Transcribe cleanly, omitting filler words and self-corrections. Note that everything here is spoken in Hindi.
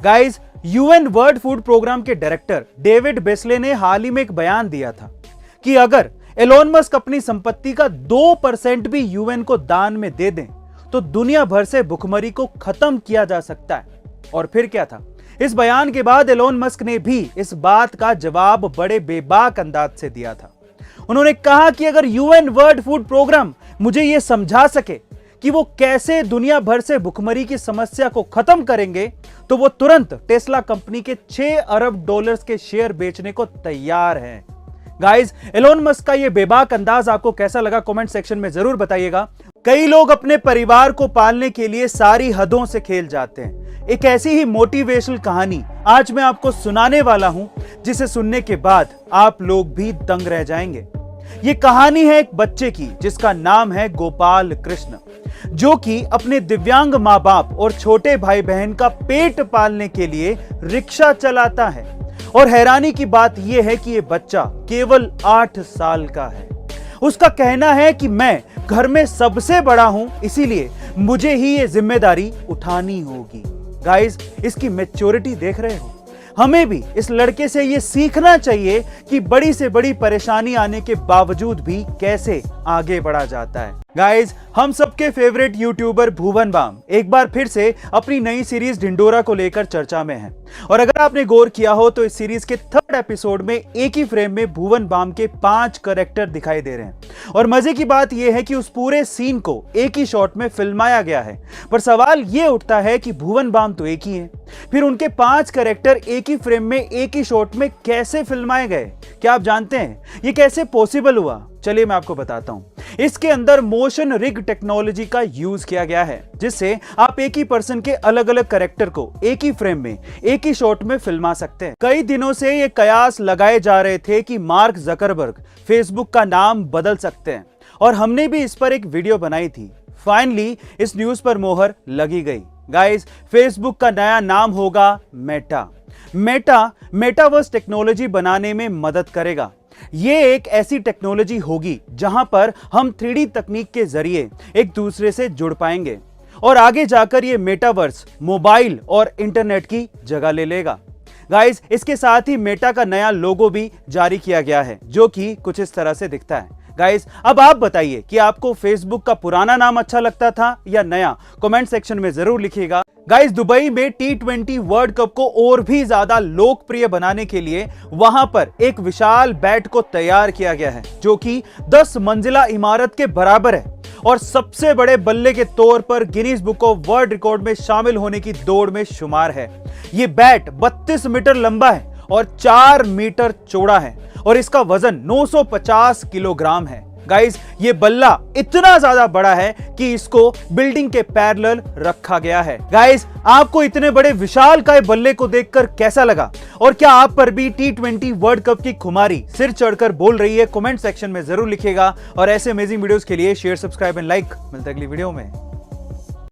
Guys, UN world food program के डायरेक्टर डेविड बेस्ले ने हाल ही में एक बयान दिया था कि अगर एलोन मस्क अपनी संपत्ति का 2% भी यूएन को दान में दे दें तो दुनिया भर से भुखमरी को खत्म किया जा सकता है। और फिर क्या था, इस बयान के बाद एलोन मस्क ने भी इस बात का जवाब बड़े बेबाक अंदाज से दिया था। उन्होंने कहा कि अगर यूएन वर्ल्ड फूड प्रोग्राम मुझे यह समझा सके कि वो कैसे दुनिया भर से भुखमरी की समस्या को खत्म करेंगे तो वो तुरंत टेस्ला कंपनी के 6 अरब डॉलर्स के शेयर बेचने को तैयार हैं। गाइस, एलोन मस्क का ये बेबाक अंदाज आपको कैसा लगा कमेंट सेक्शन में जरूर बताइएगा। कई लोग अपने परिवार को पालने के लिए सारी हदों से खेल जाते हैं। एक ऐसी ही मोटिवेशनल कहानी आज मैं आपको सुनाने वाला हूं जिसे सुनने के बाद आप लोग भी दंग रह जाएंगे। ये कहानी है एक बच्चे की जिसका नाम है गोपाल कृष्ण, जो कि अपने दिव्यांग माँ बाप और छोटे भाई बहन का पेट पालने के लिए रिक्शा चलाता है। और हैरानी की बात यह है कि यह बच्चा केवल 8 साल का है। उसका कहना है कि मैं घर में सबसे बड़ा हूं, इसीलिए मुझे ही यह जिम्मेदारी उठानी होगी। गाइस, इसकी मैच्योरिटी देख रहे हो? हमें भी इस लड़के से यह सीखना चाहिए कि बड़ी से बड़ी परेशानी आने के बावजूद भी कैसे आगे बढ़ा जाता है। गाइज, हम सबके फेवरेट यूट्यूबर भुवन बाम एक बार फिर से अपनी नई सीरीज ढिंडोरा को लेकर चर्चा में है। और अगर आपने गौर किया हो तो इस सीरीज के 3rd एपिसोड में एक ही फ्रेम में भुवन बाम के 5 कैरेक्टर दिखाई दे रहे हैं। और मजे की बात यह है कि उस पूरे सीन को एक ही शॉट में फिल्माया गया है। पर सवाल यह उठता है कि भुवन बाम तो एक ही है, फिर उनके 5 कैरेक्टर एक ही फ्रेम में एक ही शॉट में कैसे फिल्माए गए? क्या आप जानते हैं ये कैसे पॉसिबल हुआ? चलिए मैं आपको बताता हूं। इसके अंदर मोशन रिग टेक्नोलॉजी का यूज किया गया है, जिससे आप एक ही पर्सन के अलग अलग कैरेक्टर को एक ही फ्रेम में एक ही शॉट में फिल्मा सकते हैं। कई दिनों से ये कयास लगाए जा रहे थे कि मार्क जकरबर्ग फेसबुक का नाम बदल सकते हैं, और हमने भी इस पर एक वीडियो बनाई थी। फाइनली इस न्यूज पर मोहर लगी गई। गाइस, फेसबुक का नया नाम होगा मेटा। मेटावर्स टेक्नोलॉजी बनाने में मदद करेगा। ये एक ऐसी टेक्नोलॉजी होगी जहां पर हम 3D तकनीक के जरिए एक दूसरे से जुड़ पाएंगे, और आगे जाकर ये मेटावर्स मोबाइल और इंटरनेट की जगह ले लेगा। गाइस, इसके साथ ही मेटा का नया लोगो भी जारी किया गया है, जो कि कुछ इस तरह से दिखता है। गाइस, अब आप बताइए कि आपको फेसबुक का पुराना नाम अच्छा लगता था या नया? कमेंट सेक्शन में जरूर लिखिएगा। गाइस, दुबई में T20 वर्ल्ड कप को और भी ज्यादा लोकप्रिय बनाने के लिए वहां पर एक विशाल बैट को तैयार किया गया है, जो कि 10 मंजिला इमारत के बराबर है और सबसे बड़े बल्ले के तौर पर Guinness book of world record में शामिल होने की दौड़ में शुमार है। यह बैट 32 मीटर लंबा है और 4 मीटर चौड़ा है, और इसका वजन 950 किलोग्राम है। गाइस, ये बल्ला इतना ज्यादा बड़ा है कि इसको बिल्डिंग के पैरेलल रखा गया है। गाइस, आपको इतने बड़े विशालकाय बल्ले को देखकर कैसा लगा? और क्या आप पर भी T20 वर्ल्ड कप की खुमारी सिर चढ़कर बोल रही है? कमेंट सेक्शन में जरूर लिखिएगा। और ऐसे अमेजिंग वीडियोस के लिए शेयर, सब्सक्राइब एंड लाइक। मिलते हैं अगली वीडियो में।